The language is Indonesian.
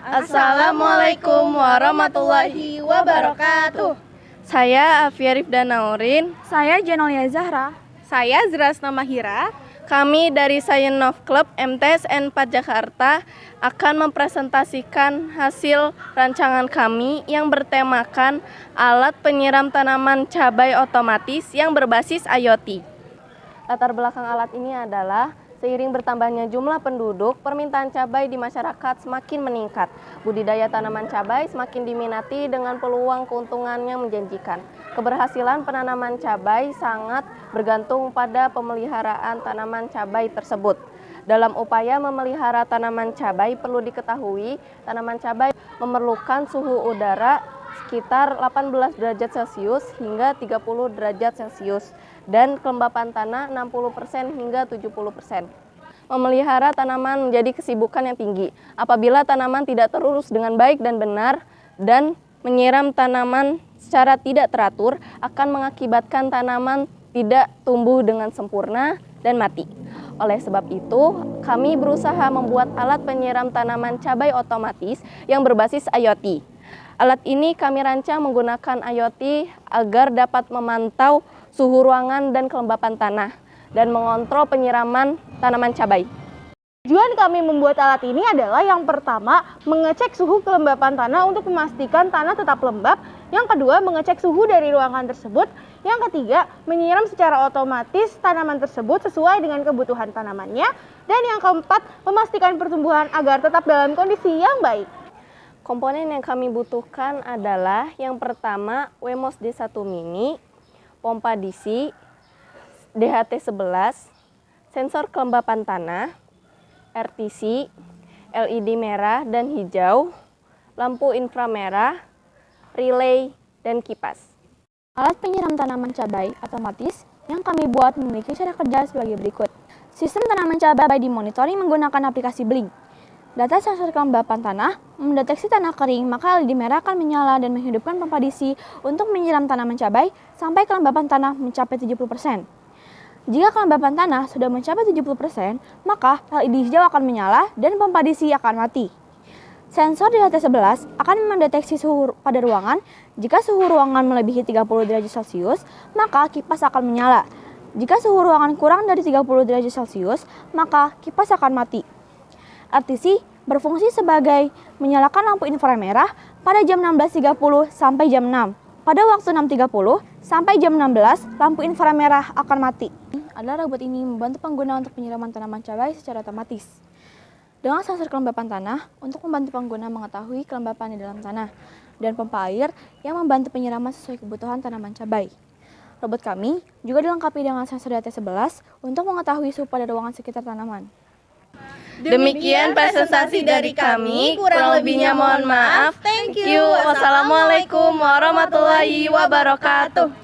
Assalamualaikum warahmatullahi wabarakatuh. Saya Afia Rifda Naurin. Saya Jenolia Zahra. Saya Zrasna Mahira. Kami dari Science Club MTSN 4 Jakarta akan mempresentasikan hasil rancangan kami yang bertemakan alat penyiram tanaman cabai otomatis yang berbasis IoT. Latar belakang alat ini adalah seiring bertambahnya jumlah penduduk, permintaan cabai di masyarakat semakin meningkat. Budidaya tanaman cabai semakin diminati dengan peluang keuntungan yang menjanjikan. Keberhasilan penanaman cabai sangat bergantung pada pemeliharaan tanaman cabai tersebut. Dalam upaya memelihara tanaman cabai perlu diketahui, tanaman cabai memerlukan suhu udara sekitar 18 derajat Celcius hingga 30 derajat Celcius dan kelembapan tanah 60% hingga 70%. Memelihara tanaman menjadi kesibukan yang tinggi. Apabila tanaman tidak terurus dengan baik dan benar dan menyiram tanaman secara tidak teratur akan mengakibatkan tanaman tidak tumbuh dengan sempurna dan mati. Oleh sebab itu, kami berusaha membuat alat penyiram tanaman cabai otomatis yang berbasis IoT. Alat ini kami rancang menggunakan IoT agar dapat memantau suhu ruangan dan kelembapan tanah dan mengontrol penyiraman tanaman cabai. Tujuan kami membuat alat ini adalah yang pertama, mengecek suhu kelembapan tanah untuk memastikan tanah tetap lembab. Yang kedua, mengecek suhu dari ruangan tersebut. Yang ketiga, menyiram secara otomatis tanaman tersebut sesuai dengan kebutuhan tanamannya. Dan yang keempat, memastikan pertumbuhan agar tetap dalam kondisi yang baik. Komponen yang kami butuhkan adalah yang pertama, Wemos D1 Mini, pompa DC, DHT11, sensor kelembapan tanah, RTC, LED merah dan hijau, lampu inframerah, relay, dan kipas. Alat penyiram tanaman cabai otomatis yang kami buat memiliki cara kerja sebagai berikut. Sistem tanaman cabai dimonitoring menggunakan aplikasi Blink. Data sensor kelembapan tanah mendeteksi tanah kering, maka LED merah akan menyala dan menghidupkan pompa DC untuk menyiram tanaman cabai sampai kelembapan tanah mencapai 70%. Jika kelembapan tanah sudah mencapai 70%, maka LED hijau akan menyala dan pompa DC akan mati. Sensor di DHT11 akan mendeteksi suhu pada ruangan. Jika suhu ruangan melebihi 30 derajat Celcius, maka kipas akan menyala. Jika suhu ruangan kurang dari 30 derajat Celcius, maka kipas akan mati. RTC berfungsi sebagai menyalakan lampu inframerah pada jam 16.30 sampai jam 6. Pada waktu 6.30 sampai jam 16, lampu inframerah akan mati. Robot ini membantu pengguna untuk penyiraman tanaman cabai secara otomatis. Dengan sensor kelembapan tanah untuk membantu pengguna mengetahui kelembapan di dalam tanah dan pompa air yang membantu penyiraman sesuai kebutuhan tanaman cabai. Robot kami juga dilengkapi dengan sensor DHT11 untuk mengetahui suhu pada ruangan sekitar tanaman. Demikian presentasi dari kami, kurang lebihnya mohon maaf. Thank you. Wassalamualaikum warahmatullahi wabarakatuh.